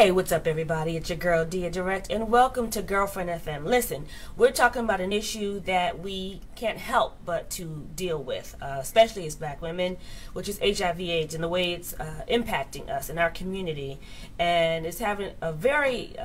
Hey, what's up, everybody? It's your girl, Dia Direct, and welcome to Girlfriend FM. Listen, we're talking about an issue that we can't help but to deal with, especially as black women, which is HIV/AIDS and the way it's impacting us in our community. And it's having a very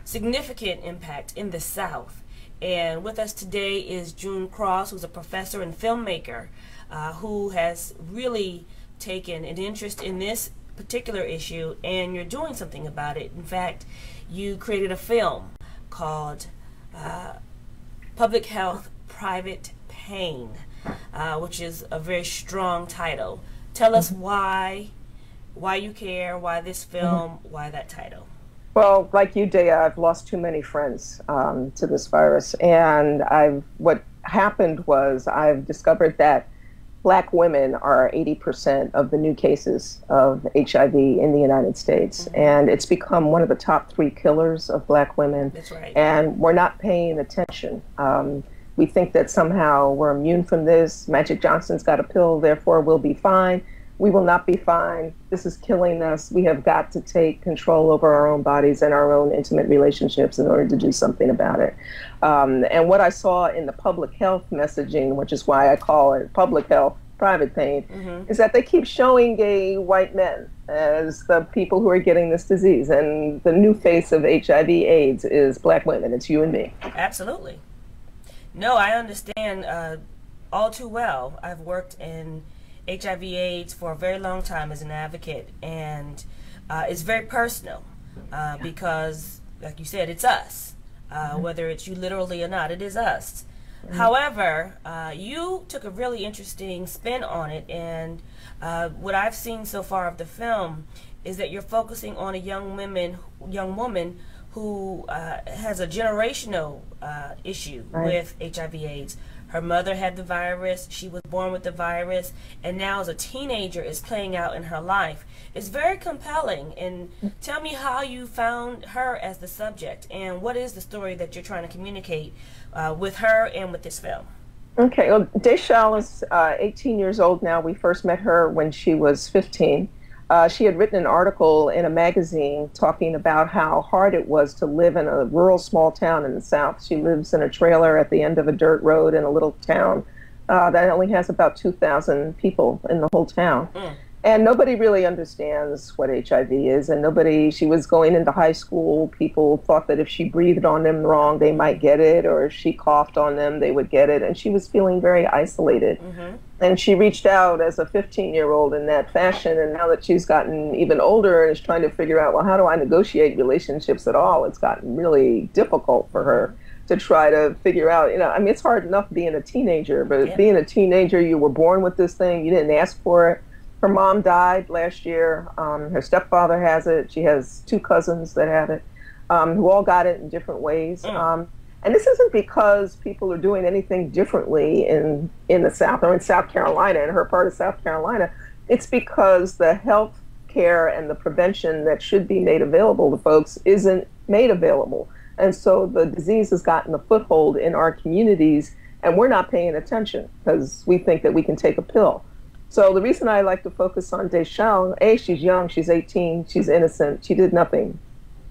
significant impact in the South. And with us today is June Cross, who's a professor and filmmaker who has really taken an interest in this particular issue, and you're doing something about it. In fact, you created a film called Public Health, Private Pain, which is a very strong title. Tell us why you care, why this film, why that title. Well, like you, Dea, I've lost too many friends to this virus, and what happened was I've discovered that Black women are 80% of the new cases of HIV in the United States, and it's become one of the top 3 killers of Black women. That's right. And we're not paying attention. We think that somehow we're immune from this. Magic Johnson's got a pill, therefore we'll be fine. We will not be fine. This is killing us. We have got to take control over our own bodies and our own intimate relationships in order to do something about it. And what I saw in the public health messaging, which is why I call it public health, private pain, is that they keep showing gay white men as the people who are getting this disease. And the new face of HIV/AIDS is Black women. It's you and me. Absolutely. No, I understand all too well. I've worked in HIV/AIDS for a very long time as an advocate, and it's very personal because, like you said, it's us. Whether it's you literally or not, it is us. However, you took a really interesting spin on it, and what I've seen so far of the film is that you're focusing on a young woman who has a generational issue with HIV/AIDS. Her mother had the virus, she was born with the virus, and now as a teenager is playing out in her life. It's very compelling, and tell me how you found her as the subject, and what is the story that you're trying to communicate with her and with this film? Okay, well, Deschelle is 18 years old now. We first met her when she was 15. She had written an article in a magazine talking about how hard it was to live in a rural small town in the South. She lives in a trailer at the end of a dirt road in a little town that only has about 2,000 people in the whole town. And nobody really understands what HIV is, and she was going into high school. People thought that if she breathed on them wrong, they might get it, or if she coughed on them, they would get it. And she was feeling very isolated. And she reached out as a 15-year-old in that fashion, and now that she's gotten even older and is trying to figure out, well, how do I negotiate relationships at all? It's gotten really difficult for her to try to figure out, I mean, it's hard enough being a teenager, but being a teenager, you were born with this thing, you didn't ask for it. Her mom died last year. Her stepfather has it. She has 2 cousins that have it, who all got it in different ways. And this isn't because people are doing anything differently in the South or in South Carolina, in her part of South Carolina. It's because the health care and the prevention that should be made available to folks isn't made available. And so the disease has gotten a foothold in our communities, and we're not paying attention because we think that we can take a pill. So the reason I like to focus on Deschelle, A, she's young, she's 18, she's innocent, she did nothing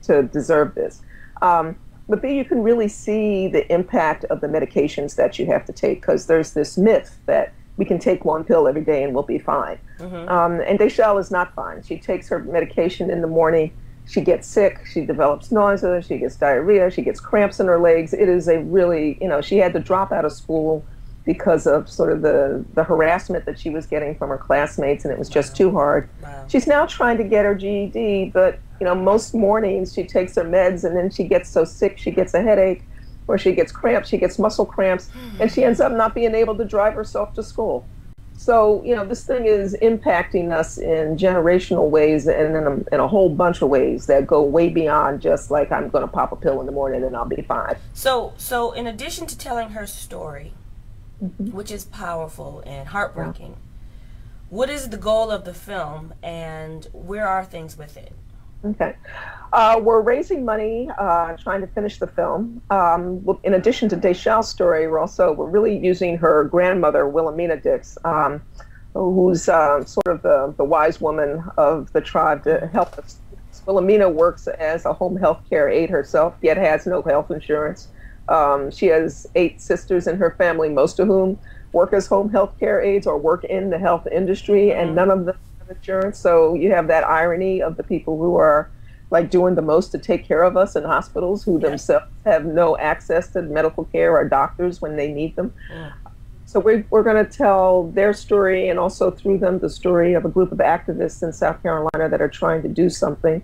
to deserve this. But B, you can really see the impact of the medications that you have to take, because there's this myth that we can take 1 pill every day and we'll be fine. And Deschelle is not fine. She takes her medication in the morning, she gets sick, she develops nausea, she gets diarrhea, she gets cramps in her legs. It is a really, she had to drop out of school because of sort of the harassment that she was getting from her classmates, and it was just too hard. She's now trying to get her GED, but most mornings she takes her meds, and then she gets so sick she gets a headache, or she gets cramps, she gets muscle cramps, and she ends up not being able to drive herself to school. So, this thing is impacting us in generational ways and in a whole bunch of ways that go way beyond just like, I'm going to pop a pill in the morning and I'll be fine. So in addition to telling her story, which is powerful and heartbreaking, what is the goal of the film, and where are things with it? Okay. We're raising money, trying to finish the film. In addition to Deschelle's story, we're really using her grandmother, Wilhelmina Dix, who's sort of the wise woman of the tribe, to help us Wilhelmina works as a home health care aide herself, yet has no health insurance. She has 8 sisters in her family, most of whom work as home health care aides or work in the health industry, and none of them have insurance. So you have that irony of the people who are like doing the most to take care of us in hospitals, who themselves have no access to medical care or doctors when they need them. So we're going to tell their story, and also through them the story of a group of activists in South Carolina that are trying to do something.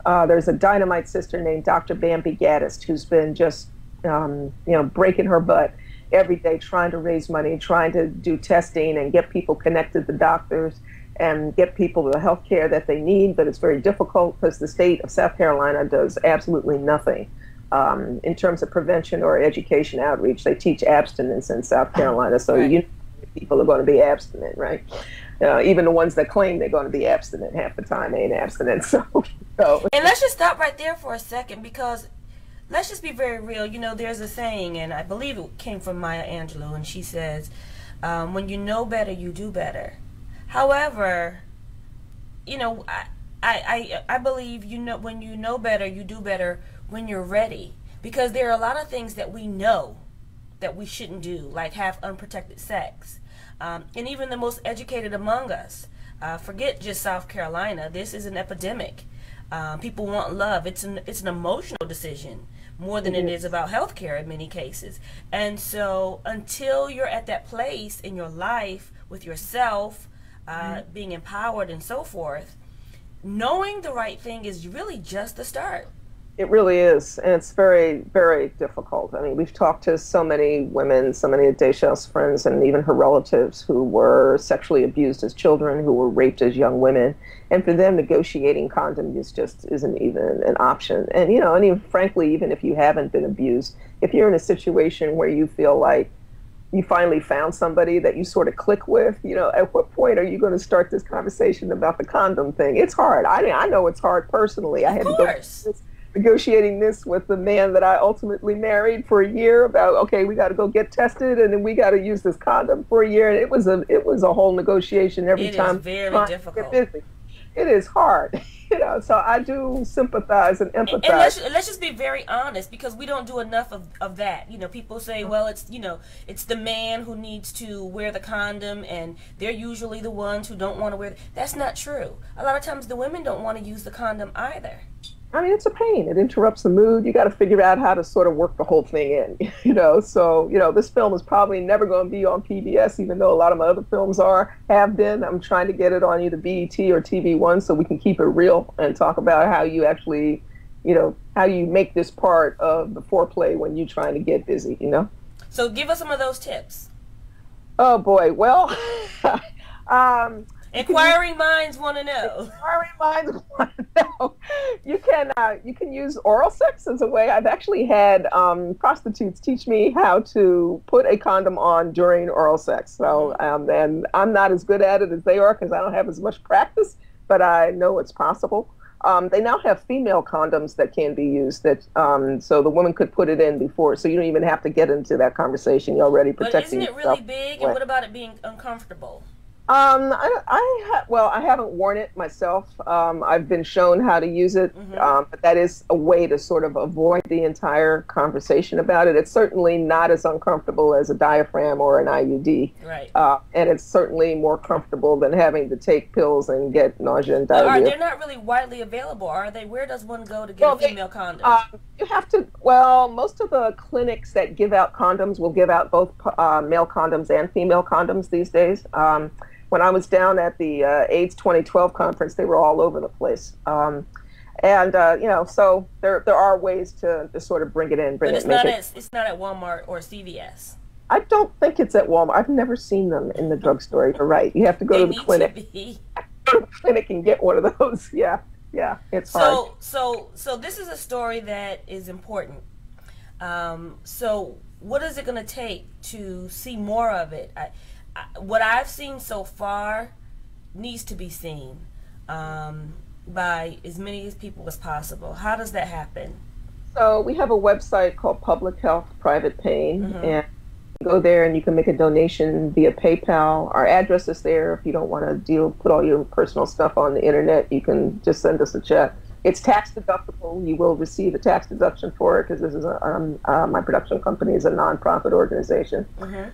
There's a dynamite sister named Dr. Bambi Gaddis, who's been just breaking her butt every day, trying to raise money, trying to do testing and get people connected to doctors and get people the health care that they need. But it's very difficult because the state of South Carolina does absolutely nothing in terms of prevention or education outreach. They teach abstinence in South Carolina, so people are going to be abstinent, right? Even the ones that claim they're going to be abstinent half the time ain't abstinent. So. And let's just stop right there for a second, because let's just be very real. You know, there's a saying, and I believe it came from Maya Angelou, and she says, when you know better, you do better. However, you know, I believe, you know, when you know better, you do better when you're ready. Because there are a lot of things that we know that we shouldn't do, like have unprotected sex. And even the most educated among us, forget just South Carolina, this is an epidemic. People want love. It's an emotional decision more than it is about health care in many cases. And so until you're at that place in your life with yourself, being empowered and so forth, knowing the right thing is really just the start. It really is, and it's very, very difficult. I mean, we've talked to so many women, so many of Deschelle's friends, and even her relatives who were sexually abused as children, who were raped as young women, and for them, negotiating condoms just isn't even an option. And you know, and even frankly, even if you haven't been abused, if you're in a situation where you feel like you finally found somebody that you sort of click with, you know, at what point are you going to start this conversation about the condom thing? It's hard. I know it's hard personally. I had to go negotiating this with the man that I ultimately married for a year about, okay, we got to go get tested, and then we got to use this condom for a year. And it was a whole negotiation every time. It is very difficult. It is hard, you know. So I do sympathize and empathize. And let's just be very honest, because we don't do enough of that. You know, people say, well, it's the man who needs to wear the condom, and they're usually the ones who don't want to wear. That's not true. A lot of times the women don't want to use the condom either. I mean, it's a pain. It interrupts the mood. You got to figure out how to sort of work the whole thing in, you know. So, you know, this film is probably never going to be on PBS, even though a lot of my other films have been. I'm trying to get it on either BET or TV1 so we can keep it real and talk about how you actually, you know, how you make this part of the foreplay when you're trying to get busy, you know. So give us some of those tips. Oh, boy. Well, inquiring minds want to know. Inquiring minds want to know. You can use oral sex as a way. I've actually had prostitutes teach me how to put a condom on during oral sex. So, and I'm not as good at it as they are because I don't have as much practice, but I know it's possible. They now have female condoms that can be used that so the woman could put it in before, so you don't even have to get into that conversation. You're already protecting yourself. But isn't it really big? And what about it being uncomfortable? I haven't worn it myself. I've been shown how to use it, but that is a way to sort of avoid the entire conversation about it. It's certainly not as uncomfortable as a diaphragm or an IUD. Right. And it's certainly more comfortable than having to take pills and get nausea and diarrhea. They're not really widely available, are they? Where does one go to get a female condom? You have to, most of the clinics that give out condoms will give out both male condoms and female condoms these days. When I was down at the AIDS 2012 conference, they were all over the place. You know, so there are ways to sort of bring it in. But it's not at Walmart or CVS. I don't think it's at Walmart. I've never seen them in the drugstore. You're right. You have to go to the clinic. Go to the clinic and get one of those. Yeah, it's hard. So this is a story that is important. So what is it going to take to see more of it? What I've seen so far needs to be seen by as many people as possible. How does that happen? So we have a website called Public Health Private Pain, and you go there and you can make a donation via PayPal. Our address is there. If you don't want to put all your personal stuff on the internet, you can just send us a check. It's tax deductible. You will receive a tax deduction for it because this is my production company is a nonprofit organization. Mm-hmm.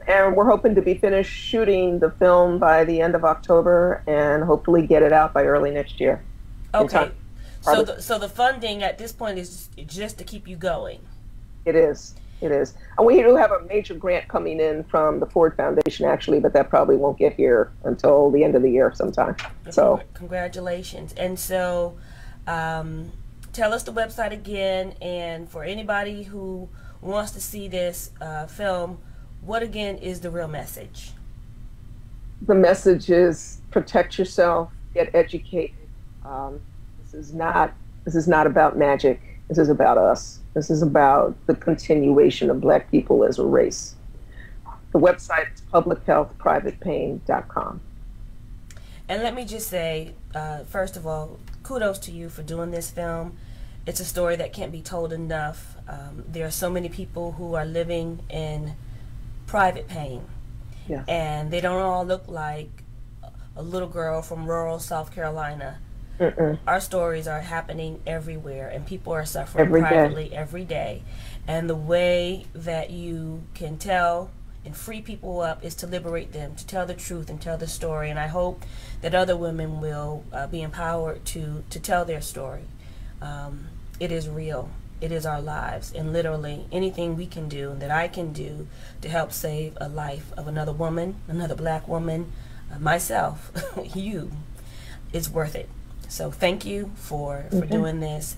And we're hoping to be finished shooting the film by the end of October and hopefully get it out by early next year. Okay. So the funding at this point is just to keep you going. It is. It is. And we do have a major grant coming in from the Ford Foundation, actually, but that probably won't get here until the end of the year sometime. So congratulations. And so tell us the website again. And for anybody who wants to see this film, what again is the real message? The message is protect yourself, get educated. This is not about magic. This is about us. This is about the continuation of Black people as a race. The website is publichealthprivatepain.com. And let me just say, first of all, kudos to you for doing this film. It's a story that can't be told enough. There are so many people who are living in private pain. Yes. And they don't all look like a little girl from rural South Carolina. Mm-mm. Our stories are happening everywhere, and people are suffering privately every day. And the way that you can tell and free people up is to liberate them, to tell the truth and tell the story. And I hope that other women will be empowered to tell their story. It is real. It is our lives. And literally anything we can do and that I can do to help save a life of another woman, another Black woman, myself, you, is worth it. So thank you for doing this.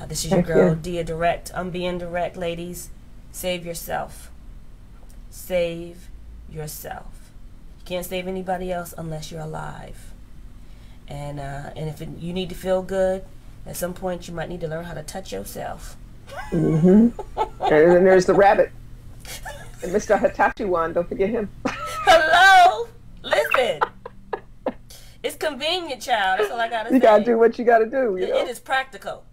This is your girl, Dia Direct. I'm being direct, ladies. Save yourself. Save yourself. You can't save anybody else unless you're alive. And if you need to feel good, at some point you might need to learn how to touch yourself. And then there's the rabbit. And Mr. Hitachiwan, don't forget him. Hello! Listen. It's convenient, child. That's all I gotta say. You gotta do what you gotta do. You know? It is practical.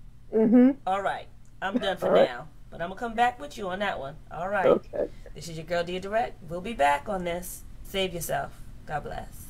All right. I'm done for now. But I'm gonna come back with you on that one. All right. Okay. This is your girl, Dia Direct. We'll be back on this. Save yourself. God bless.